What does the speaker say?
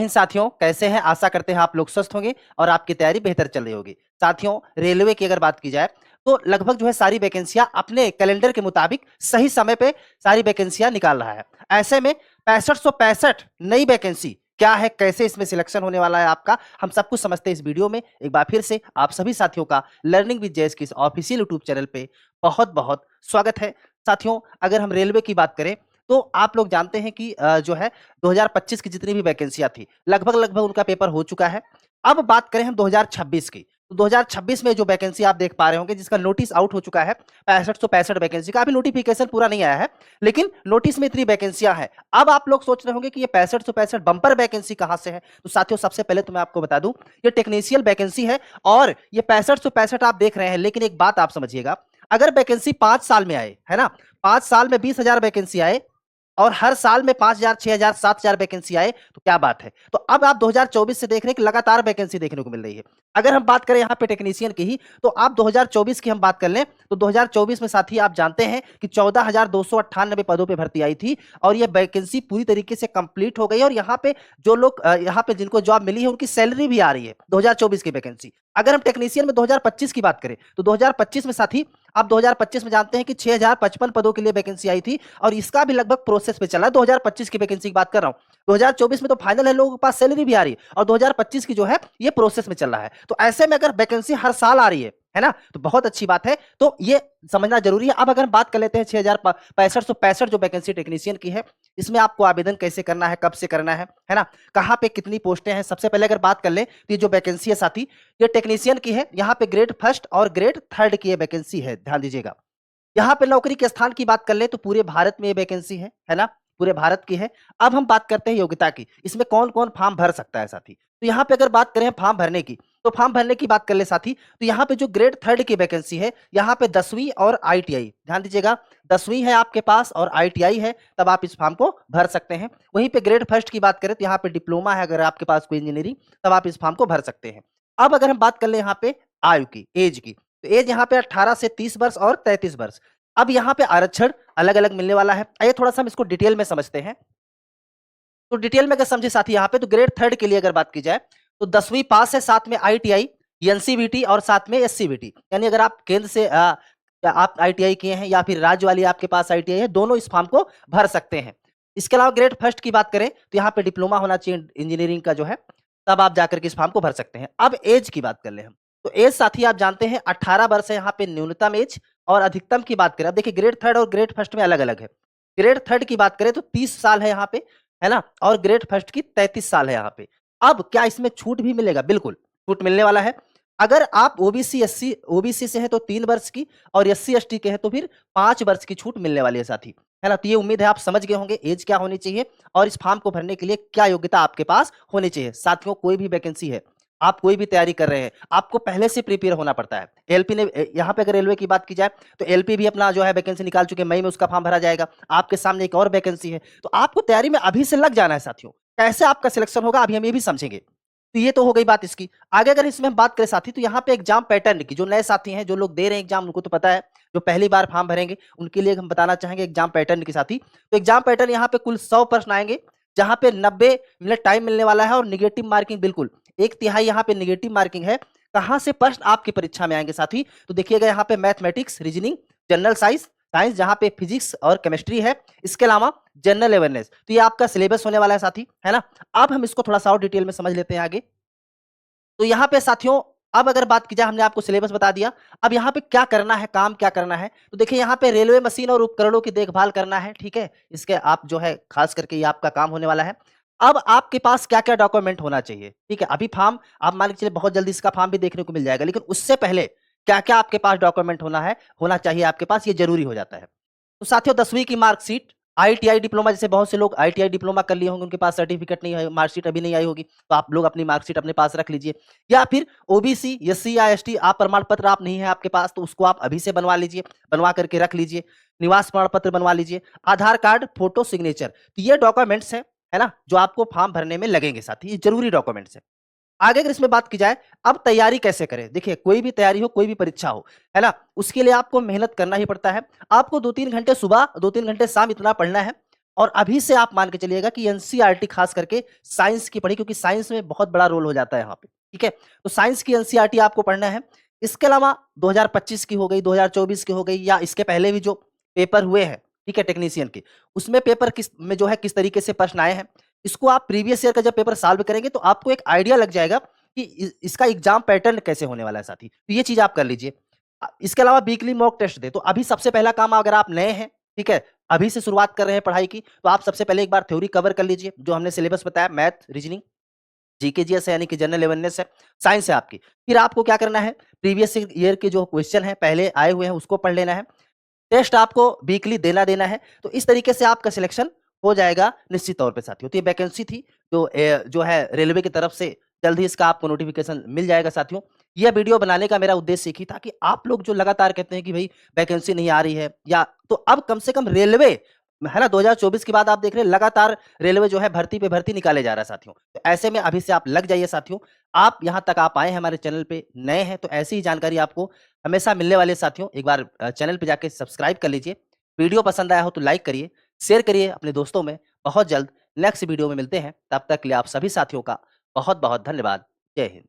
हिंद साथियों, कैसे हैं? आशा करते हैं आप लोग स्वस्थ होंगे और आपकी तैयारी बेहतर चल रही होगी। साथियों, रेलवे की अगर बात की जाए तो लगभग जो है सारी वैकेंसियां अपने कैलेंडर के मुताबिक सही समय पे सारी वैकेंसियां निकाल रहा है। ऐसे में 6565 नई वैकेंसी क्या है, कैसे इसमें सिलेक्शन होने वाला है आपका, हम सब कुछ समझते हैं इस वीडियो में। एक बार फिर से आप सभी साथियों का लर्निंग विद जेएस की इस ऑफिशियल यूट्यूब चैनल पे बहुत बहुत स्वागत है। साथियों, अगर हम रेलवे की बात करें तो आप लोग जानते हैं कि जो है 2025 की जितनी भी वैकेंसियां थी लगभग लगभग उनका पेपर हो चुका है। अब बात करें हम 2026 की, तो 2026 में जो वैकेंसी आप देख पा रहे होंगे जिसका नोटिस आउट हो चुका है 6565 वैकेंसी का, अभी नोटिफिकेशन पूरा नहीं आया है लेकिन नोटिस में इतनी वैकेंसियां हैं। अब आप लोग सोच रहे होंगे कि ये 6565 बंपर वैकेंसी कहां से है, तो साथियों सबसे पहले तो मैं आपको बता दूं ये टेक्नीशियल वैकेंसी है और ये 6565 आप देख रहे हैं। लेकिन एक बात आप समझिएगा, अगर वैकेंसी 5 साल में आए, है ना, 5 साल में 20,000 वैकेंसी आए और हर साल में 5,000, 6,000, 7,000 वैकेंसी आए तो क्या बात है। तो अब आप 2024 से देख रहे हैं कि लगातार वैकेंसी देखने को मिल रही है। अगर हम बात करें यहाँ पे टेक्नीशियन की ही, तो आप 2024 की हम बात कर लें तो 2024 में साथी आप जानते हैं कि 14,298 पदों पे भर्ती आई थी और ये वैकेंसी पूरी तरीके से कंप्लीट हो गई और यहाँ पे जो लोग यहाँ पे जिनको जॉब मिली है उनकी सैलरी भी आ रही है 2024 की वैकेंसी। अगर हम टेक्नीशियन में 2025 की बात करें तो 2025 में साथी आप 2025 में जानते हैं कि 6,055 पदों के लिए वैकेंसी आई थी और इसका भी लगभग प्रोसेस पे चला है। 2025 की वैकेंसी की बात कर रहा हूं, 2024 में तो फाइनल है, लोगों के पास सैलरी भी आ रही है और 2025 की जो है ये प्रोसेस में चल रहा है। तो ऐसे में अगर वैकेंसी हर साल आ रही है ना, तो बहुत अच्छी बात है, तो ये समझना जरूरी है। अब अगर हम बात कर लेते हैं 6,6565 जो वैकेंसी टेक्नीशियन की है, इसमें आपको आवेदन कैसे करना है, कब से करना है ना, कहां पे कितनी पोस्टें हैं। सबसे पहले अगर बात कर ले तो ये जो वैकेंसी है साथी ये टेक्नीशियन की है, यहाँ पे ग्रेड फर्स्ट और ग्रेड थर्ड की ये वैकेंसी है, ध्यान दीजिएगा। यहाँ पे नौकरी के स्थान की बात कर ले तो पूरे भारत में ये वैकेंसी है ना, पूरे भारत की है। अब हम बात करते हैं योग्यता की, इसमें कौन कौन फॉर्म भर सकता है साथी। तो यहाँ पे अगर बात करें फॉर्म भरने की, तो फॉर्म भरने की बात कर ले साथी, तो यहाँ पे जो ग्रेड थर्ड की वैकेंसी है, यहाँ पे 10वीं और आईटीआई, ध्यान दीजिएगा, 10वीं है आपके पास और आईटीआई है, तब आप इस फॉर्म को भर सकते हैं। वहीं पे ग्रेड फर्स्ट की बात करें तो यहाँ पे डिप्लोमा है अगर आपके पास कोई इंजीनियरिंग, तब आप इस फॉर्म को भर सकते हैं। अब अगर हम बात कर ले यहाँ पे आयु की, एज की, तो एज यहाँ पे 18 से 30 वर्ष और 33 वर्ष। अब यहाँ पे आरक्षण अलग अलग मिलने वाला है, आइए थोड़ा सा हम इसको डिटेल में समझते हैं। तो डिटेल में अगर समझे साथी, यहाँ पे तो ग्रेड थर्ड के लिए अगर बात की जाए तो 10वीं पास है, साथ में आईटीआई, एनसीवीटी और साथ में एससीवीटी, यानी अगर आप केंद्र से आप आईटीआई किए हैं या फिर राज्य वाली आपके पास आईटीआई है, दोनों इस फॉर्म को भर सकते हैं। इसके अलावा ग्रेड फर्स्ट की बात करें तो यहाँ पे डिप्लोमा होना चाहिए इंजीनियरिंग का जो है, तब आप जाकर के इस फॉर्म को भर सकते हैं। अब एज की बात कर ले हम, तो एज साथी आप जानते हैं 18 वर्ष है यहाँ पे न्यूनतम एज, और अधिकतम की बात करें, अब देखिए ग्रेड थर्ड और ग्रेड फर्स्ट में अलग अलग है। ग्रेड थर्ड की बात करें तो 30 साल है यहाँ पे, है ना, और ग्रेड फर्स्ट की 33 साल है यहाँ पे। अब क्या इसमें छूट भी मिलेगा? बिल्कुल छूट मिलने वाला है। अगर आप ओबीसी से है तो 3 वर्ष की, और एससी एसटी के हैं तो फिर 5 वर्ष की छूट मिलने वाली है साथी, है ना। तो ये उम्मीद है आप समझ गए होंगे एज क्या होनी चाहिए और इस फॉर्म को भरने के लिए क्या योग्यता आपके पास होनी चाहिए। साथियों, कोई भी वैकेंसी है, आप कोई भी तैयारी कर रहे हैं, आपको पहले से प्रिपेयर होना पड़ता है। एलपी ने यहाँ पे अगर रेलवे की बात की जाए तो एलपी भी अपना जो है वैकेंसी निकाल चुके हैं, मई में उसका फॉर्म भरा जाएगा। आपके सामने एक और वैकेंसी है, तो आपको तैयारी में अभी से लग जाना है साथियों। कैसे आपका सिलेक्शन होगा अभी हम ये भी समझेंगे। तो ये तो हो गई बात इसकी। आगे अगर इसमें हम बात करें साथी, तो यहाँ पे एग्जाम पैटर्न की, जो नए साथी हैं, जो लोग दे रहे हैं एग्जाम, उनको तो पता है, जो पहली बार फॉर्म भरेंगे उनके लिए हम बताना चाहेंगे एग्जाम पैटर्न की साथी। तो एग्जाम पैटर्न यहाँ पे कुल 100 प्रश्न आएंगे, जहां पे 90 मिनट टाइम मिलने वाला है और निगेटिव मार्किंग बिल्कुल 1/3 यहाँ पे निगेटिव मार्किंग है। कहां से प्रश्न आपकी परीक्षा में आएंगे साथी, तो देखिएगा यहाँ पे मैथमेटिक्स, रीजनिंग, जनरल साइंस जहां पे फिजिक्स और केमिस्ट्री है, इसके अलावा जनरल अवेयरनेस। तो ये आपका सिलेबस होने वाला है साथी, है ना। अब हम इसको थोड़ा सा और डिटेल में समझ लेते हैं आगे। तो यहाँ पे साथियों, अब अगर बात की जाए, हमने आपको सिलेबस बता दिया, अब यहाँ पे क्या करना है, काम क्या करना है, तो देखिए यहाँ पे रेलवे मशीन और उपकरणों की देखभाल करना है, ठीक है। इसके आप जो है खास करके ये आपका काम होने वाला है। अब आपके पास क्या क्या डॉक्यूमेंट होना चाहिए, ठीक है। अभी फॉर्म आप मान के चलिए बहुत जल्दी इसका फॉर्म भी देखने को मिल जाएगा, लेकिन उससे पहले क्या क्या आपके पास डॉक्यूमेंट होना चाहिए आपके पास, ये जरूरी हो जाता है। तो साथियों, 10वीं की मार्कशीट, आईटीआई डिप्लोमा, जैसे बहुत से लोग आईटीआई डिप्लोमा कर लिए होंगे, उनके पास सर्टिफिकेट नहीं है, मार्कशीट अभी नहीं आई होगी, तो आप लोग अपनी मार्कशीट अपने पास रख लीजिए। या फिर ओबीसी, एससी या एसटी आप प्रमाण पत्र आप नहीं है आपके पास, तो उसको आप अभी से बनवा लीजिए, बनवा करके रख लीजिए। निवास प्रमाण पत्र बनवा लीजिए, आधार कार्ड, फोटो, सिग्नेचर, तो ये डॉक्यूमेंट्स है ना, जो आपको फॉर्म भरने में लगेंगे साथी, ये जरूरी डॉक्यूमेंट्स है। आगे अगर इसमें बात की जाए, अब तैयारी कैसे करें, देखिए कोई भी तैयारी हो, कोई भी परीक्षा हो, है ना, उसके लिए आपको मेहनत करना ही पड़ता है। आपको 2-3 घंटे सुबह, 2-3 घंटे शाम इतना पढ़ना है और अभी से आप मान के चलिएगा कि एनसीईआरटी खास करके साइंस की पढ़ी, क्योंकि साइंस में बहुत बड़ा रोल हो जाता है यहाँ पे, ठीक है? तो साइंस की एनसीईआरटी आपको पढ़ना है। इसके अलावा 2025 की हो गई, 2024 की हो गई, या इसके पहले भी जो पेपर हुए हैं, ठीक है, टेक्नीशियन के, उसमें पेपर किस में जो है किस तरीके से प्रश्न आए हैं, इसको आप प्रीवियस ईयर का जब पेपर सॉल्व करेंगे तो आपको एक आइडिया लग जाएगा कि इसका एग्जाम पैटर्न कैसे होने वाला है साथी। तो ये चीज आप कर लीजिए। इसके अलावा वीकली मॉक टेस्ट दे। तो अभी सबसे पहला काम, अगर आप नए हैं, ठीक है, अभी से शुरुआत कर रहे हैं पढ़ाई की, तो आप सबसे पहले एक बार थ्योरी कवर कर लीजिए, जो हमने सिलेबस बताया, मैथ, रीजनिंग, जीके जीएस है, यानी कि जनरल अवेयरनेस है, साइंस है आपकी। फिर आपको क्या करना है, प्रीवियस ईयर के जो क्वेश्चन है पहले आए हुए हैं उसको पढ़ लेना है। टेस्ट आपको वीकली देना है। तो इस तरीके से आपका सिलेक्शन हो जाएगा निश्चित तौर पे साथियों। तो ये वैकेंसी थी जो है रेलवे की तरफ से, जल्द ही इसका आपको नोटिफिकेशन मिल जाएगा साथियों। यह वीडियो बनाने का मेरा उद्देश्य एक ही था कि आप लोग जो लगातार कहते हैं कि भाई वैकेंसी नहीं आ रही है, या तो अब कम से कम रेलवे, है ना, 2024 के बाद आप देख रहे हैं लगातार रेलवे जो है भर्ती पे भर्ती निकाले जा रहा है साथियों। तो ऐसे में अभी से आप लग जाइए साथियों। आप यहाँ तक आप आए हैं हमारे चैनल पे, नए हैं, तो ऐसी ही जानकारी आपको हमेशा मिलने वाले साथियों। एक बार चैनल पे जाके सब्सक्राइब कर लीजिए। वीडियो पसंद आया हो तो लाइक करिए, शेयर करिए अपने दोस्तों में। बहुत जल्द नेक्स्ट वीडियो में मिलते हैं, तब तक के लिए आप सभी साथियों का बहुत बहुत धन्यवाद। जय हिंद।